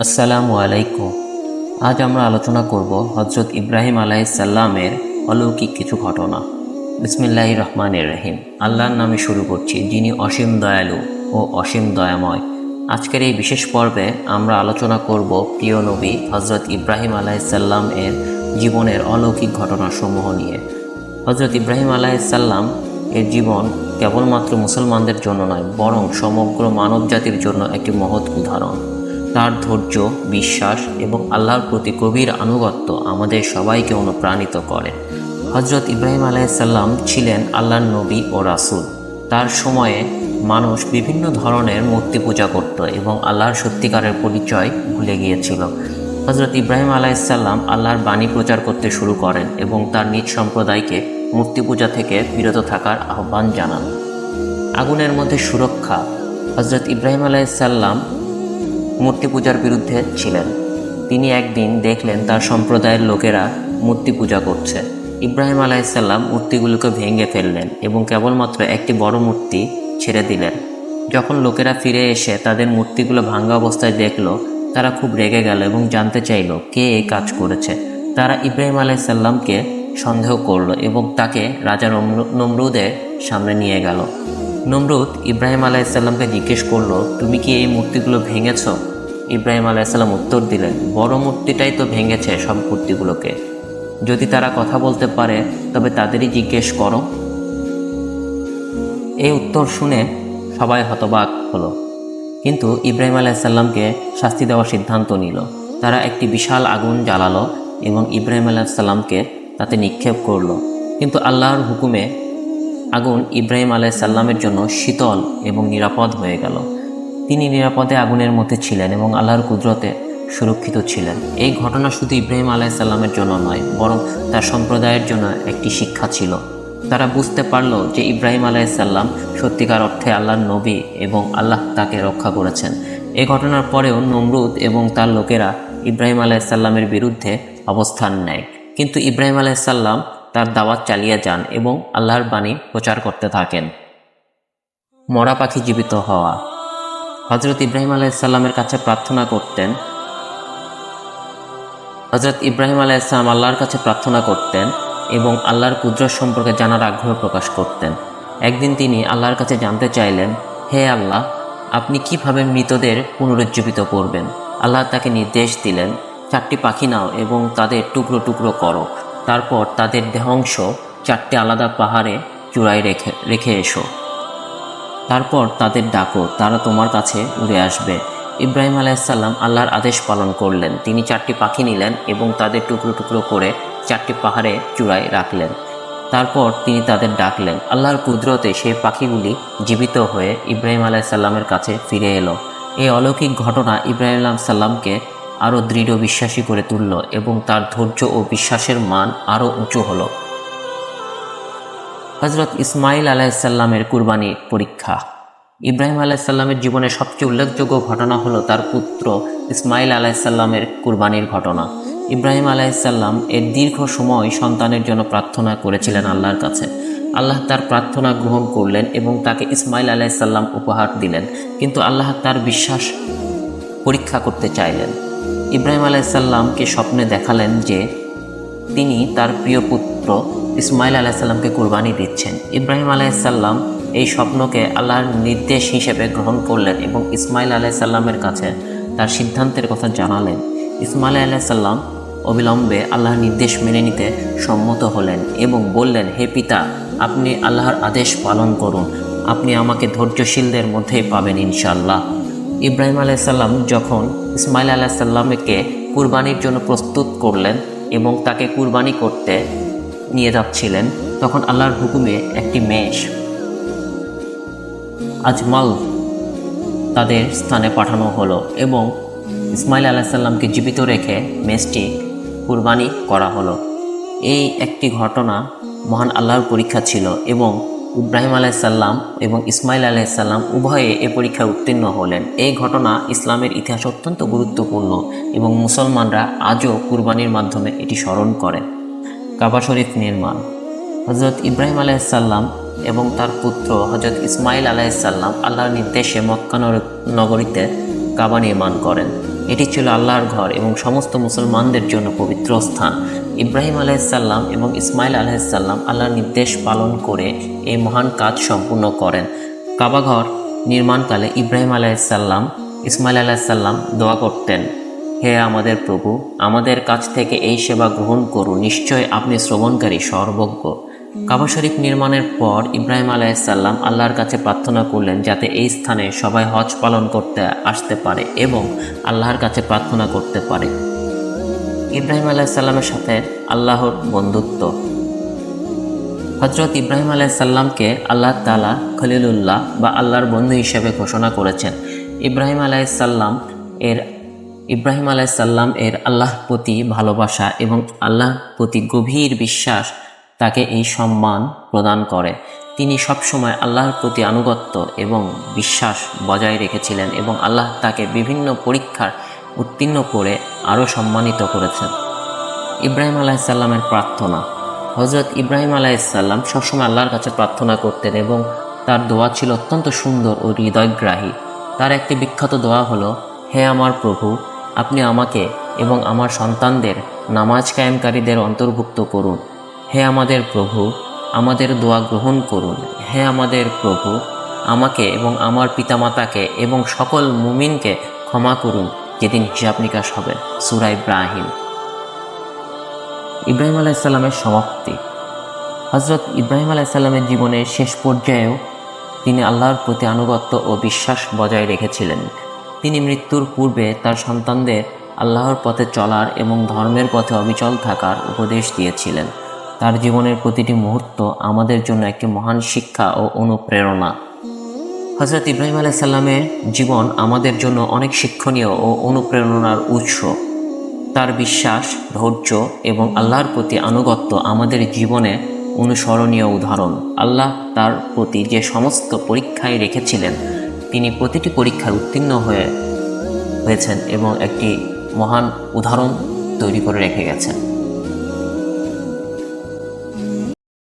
আসসালামু আলাইকুম। আজ আমরা আলোচনা করব হজরত ইব্রাহিম আলাইহিসসালামের অলৌকিক কিছু ঘটনা। বিসমিল্লাহির রহমানির রহিম। আল্লাহর নামে শুরু করছি, যিনি অসীম দয়ালু ও অসীম দয়াময়। আজকের এই বিশেষ পর্বে আমরা আলোচনা করব প্রিয় নবী হজরত ইব্রাহিম আলাইহিসসালাম এর জীবনের অলৌকিক ঘটনাসমূহ নিয়ে। হজরত ইব্রাহিম আলাইহিসসালাম এর জীবন কেবলমাত্র মুসলমানদের জন্য নয়, বরং সমগ্র মানব জাতির জন্য একটি মহৎ উদাহরণ। তার ধৈর্য, বিশ্বাস এবং আল্লাহর প্রতি গভীর আনুগত্য আমাদের সবাইকে অনুপ্রাণিত করে। হজরত ইব্রাহিম আলাইহিসসালাম ছিলেন আল্লাহর নবী ও রাসূল। তার সময়ে মানুষ বিভিন্ন ধরনের মূর্তি পূজা করত এবং আল্লাহর সত্যিকারের পরিচয় ভুলে গিয়েছিল। হজরত ইব্রাহিম আলাইহিসসালাম আল্লাহর বাণী প্রচার করতে শুরু করেন এবং তার নিজ সম্প্রদায়কে মূর্তি পূজা থেকে বিরত থাকার আহ্বান জানান। আগুনের মধ্যে সুরক্ষা। হজরত ইব্রাহিম আলাইহিসসালাম মূর্তি পূজার বিরুদ্ধে ছিলেন। তিনি একদিন দেখলেন তার সম্প্রদায়ের লোকেরা মূর্তি পূজা করছে। ইব্রাহিম আলাইহিসসালাম মূর্তিগুলোকে ভেঙে ফেললেন এবং কেবলমাত্র একটি বড় মূর্তি ছেড়ে দিলেন। যখন লোকেরা ফিরে এসে তাদের মূর্তিগুলো ভাঙা অবস্থায় দেখল, তারা খুব রেগে গেল এবং জানতে চাইল কে এই কাজ করেছে। তারা ইব্রাহিম আলাইহিসসালামকে সন্দেহ করল এবং তাকে রাজা নমরুদের সামনে নিয়ে গেল। নমরুদ ইব্রাহিম আলাইহিসসালামকে জিজ্ঞেস করল, তুমি কি এই মূর্তিগুলো ভেঙেছ? ইব্রাহিম আলাইহিসসালাম উত্তর দিলেন, বড় মূর্তিটাই তো ভেঙেছে সব মূর্তিগুলোকে। যদি তারা কথা বলতে পারে তবে তাদেরই জিজ্ঞেস করো। এই উত্তর শুনে সবাই হতবাক হলো, কিন্তু ইব্রাহিম আলাইহিসসালামকে শাস্তি দেওয়ার সিদ্ধান্ত নিল। তারা একটি বিশাল আগুন জ্বালালো এবং ইব্রাহিম আলাইহিসসালামকে তাতে নিক্ষেপ করলো। কিন্তু আল্লাহর হুকুমে আগুন ইব্রাহিম আলাইহিসসালামের জন্য শীতল এবং নিরাপদ হয়ে গেল। তিনি নিরাপদে আগুনের মধ্যে ছিলেন এবং আল্লাহর কুদরতে সুরক্ষিত ছিলেন। এই ঘটনা শুধু ইব্রাহিম আলাইহিসসালামের জন্য নয়, বরং তার সম্প্রদায়ের জন্য একটি শিক্ষা ছিল। তারা বুঝতে পারল যে ইব্রাহিম আলাইহিসসালাম সত্যিকার অর্থে আল্লাহর নবী এবং আল্লাহ তাকে রক্ষা করেছেন। এই ঘটনার পরেও নমরুদ এবং তার লোকেরা ইব্রাহিম আলাইহিসসালামের বিরুদ্ধে অবস্থান নেয়, কিন্তু ইব্রাহিম আলাইহিসসালাম তার দাওয়াত চালিয়ে যান এবং আল্লাহর বাণী প্রচার করতে থাকেন। মরা পাখি জীবিত হওয়া। হজরত ইব্রাহিম আলাইহিসসালামের কাছে প্রার্থনা করতেন। হজরত ইব্রাহিম আলাইহিসসালাম আল্লাহর কাছে প্রার্থনা করতেন এবং আল্লাহর কুদরত সম্পর্কে জানার আগ্রহ প্রকাশ করতেন। একদিন তিনি আল্লাহর কাছে জানতে চাইলেন, হে আল্লাহ, আপনি কিভাবে মৃতদের পুনরুজ্জীবিত করবেন? আল্লাহ তাকে নির্দেশ দিলেন, 4টি পাখি নাও এবং তাদের টুকরো টুকরো করো। তারপর তাদের দেহাংশ 4টে আলাদা পাহাড়ে চূড়ায় রেখে এসো। তারপর তাদের ডাকো, তারা তোমার কাছে উড়ে আসবে। ইব্রাহিম আলাইহিসসালাম আল্লাহর আদেশ পালন করলেন। তিনি 4টি পাখি নিলেন এবং তাদের টুকরো টুকরো করে 4টি পাহাড়ে চূড়ায় রাখলেন। তারপর তিনি তাদের ডাকলেন। আল্লাহর কুদরতে সেই পাখিগুলি জীবিত হয়ে ইব্রাহিম আলাইহিসসালামের কাছে ফিরে এলো। এই অলৌকিক ঘটনা ইব্রাহিম আলাইহিসসালামকে আরও দৃঢ় বিশ্বাসী করে তুলল এবং তার ধৈর্য ও বিশ্বাসের মান আরও উঁচু হলো। হজরত ইসমাইল আলাইহিসসালামের কুরবানির পরীক্ষা। ইব্রাহিম আলাইহিসসালামের জীবনের সবচেয়ে উল্লেখযোগ্য ঘটনা হলো তার পুত্র ইসমাইল আলাইহিসসালামের কুরবানির ঘটনা। ইব্রাহিম আলাইহিসসালাম এর দীর্ঘ সময় সন্তানের জন্য প্রার্থনা করেছিলেন আল্লাহর কাছে। আল্লাহ তার প্রার্থনা গ্রহণ করলেন এবং তাকে ইসমাইল আলাইহিসসালাম উপহার দিলেন। কিন্তু আল্লাহ তার বিশ্বাস পরীক্ষা করতে চাইলেন। ইব্রাহিম আলাইহিসসালামকে স্বপ্নে দেখালেন যে তিনি তার প্রিয় পুত্র ইসমাইল আলাইহিসসালামকে কুরবানি দিচ্ছেন। ইব্রাহিম আলাইহিসসালাম এই স্বপ্নকে আল্লাহর নির্দেশ হিসেবে গ্রহণ করলেন এবং ইসমাইল আলাইহিসসালামের কাছে তার সিদ্ধান্তের কথা জানালেন। ইসমাইল আলাইহিসসালাম অবিলম্বে আল্লাহর নির্দেশ মেনে নিতে সম্মত হলেন এবং বললেন, হে পিতা, আপনি আল্লাহর আদেশ পালন করুন। আপনি আমাকে ধৈর্যশীলদের মধ্যেই পাবেন ইনশাআল্লাহ। ইব্রাহিম আলাইহিসসালাম যখন ইসমাইল আলাইহিসসালামকে কুরবানির জন্য প্রস্তুত করলেন এবং তাকে কুরবানি করতে নিয়ে যাচ্ছিলেন, তখন আল্লাহর হুকুমে একটি মেষ আজমাল তাদের স্থানে পাঠানো হলো এবং ইসমাইল আলাইহিসসালামকে জীবিত রেখে মেষটি কুরবানি করা হলো। এই একটি ঘটনা মহান আল্লাহর পরীক্ষা ছিল এবং ইব্রাহিম আলাইহিসসালাম এবং ইসমাইল আলাইহিসসালাম উভয়ে এ পরীক্ষায় উত্তীর্ণ হলেন। এই ঘটনা ইসলামের ইতিহাসে অত্যন্ত গুরুত্বপূর্ণ এবং মুসলমানরা আজও কুরবানির মাধ্যমে এটি স্মরণ করেন। কাবা শরীফ নির্মাণ। হজরত ইব্রাহিম আলাইহিসসালাম এবং তার পুত্র হজরত ইসমাইল আলাইহিসসালাম আল্লাহর নির্দেশে মক্কা নগরীতে কাবা নির্মাণ করেন। এটি ছিল আল্লাহর ঘর এবং সমস্ত মুসলমানদের জন্য পবিত্র স্থান। ইব্রাহিম আলাইহিসসালাম এবং ইসমাইল আলাইহিসসালাম আল্লাহর নির্দেশ পালন করে এই মহান কাজ সম্পূর্ণ করেন। কাবাঘর নির্মাণকালে ইব্রাহিম আলাইহিসসালাম ইসমাইল আলাইহিসসালাম দোয়া করতেন, হে আমাদের প্রভু, আমাদের কাছ থেকে এই সেবা গ্রহণ করুন, নিশ্চয় আপনি শ্রবণকারী সর্বজ্ঞ। কাবা শরীফ নির্মাণের পর ইব্রাহিম আলাইহিসসালাম আল্লাহর কাছে প্রার্থনা করলেন যাতে এই স্থানে সবাই হজ পালন করতে আসতে পারে এবং আল্লাহর কাছে প্রার্থনা করতে পারে। ইব্রাহিম আলাইহিসসালামের সাথে আল্লাহর বন্ধুত্ব। হজরত ইব্রাহিম আলাইহিসসালামকে আল্লাহ তাআলা খলিলুল্লাহ বা আল্লাহর বন্ধু হিসেবে ঘোষণা করেছেন। ইব্রাহিম আলাইহিসসালাম এর আল্লাহর প্রতি ভালোবাসা এবং আল্লাহর প্রতি গভীর বিশ্বাস তাকে এই সম্মান প্রদান করে। তিনি সবসময় আল্লাহর প্রতি আনুগত্য এবং বিশ্বাস বজায় রেখেছিলেন এবং আল্লাহ তাকে বিভিন্ন পরীক্ষার উত্তীর্ণ করে আরও সম্মানিত করেছেন। ইব্রাহিম আলাইহিসসালামের প্রার্থনা। হজরত ইব্রাহিম আলাইহিসসালাম সবসময় আল্লাহর কাছে প্রার্থনা করতেন এবং তার দোয়া ছিল অত্যন্ত সুন্দর ও হৃদয়গ্রাহী। তার একটি বিখ্যাত দোয়া হলো, হে আমার প্রভু, আপনি আমাকে এবং আমার সন্তানদের নামাজ কায়েমকারীদের অন্তর্ভুক্ত করুন। হে আমাদের প্রভু, আমাদের দোয়া গ্রহণ করুন। হে আমাদের প্রভু, আমাকে এবং আমার পিতামাতাকে এবং সকল মুমিনকে ক্ষমা করুন যেদিন হিসাব নিকাশ হবে। সূরা ইব্রাহিম। ইব্রাহিম আলাইহিসসালামের সমাপ্তি। হজরত ইব্রাহিম আলাইহিসসালামের জীবনের শেষ পর্যায়েও তিনি আল্লাহর প্রতি আনুগত্য ও বিশ্বাস বজায় রেখেছিলেন। তিনি মৃত্যুর পূর্বে তার সন্তানদের আল্লাহর পথে চলার এবং ধর্মের পথে অবিচল থাকার উপদেশ দিয়েছিলেন। তার জীবনের প্রতিটি মুহূর্ত আমাদের জন্য একটি মহান শিক্ষা ও অনুপ্রেরণা। হজরত ইব্রাহিম আলাইহিসসালামের জীবন আমাদের জন্য অনেক শিক্ষণীয় ও অনুপ্রেরণার উৎস। তার বিশ্বাস, ধৈর্য এবং আল্লাহর প্রতি আনুগত্য আমাদের জীবনে অনুসরণীয় উদাহরণ। আল্লাহ তার প্রতি যে সমস্ত পরীক্ষায় রেখেছিলেন, তিনি প্রতিটি পরীক্ষায় উত্তীর্ণ হয়েছেন এবং একটি মহান উদাহরণ তৈরি করে রেখে গেছেন।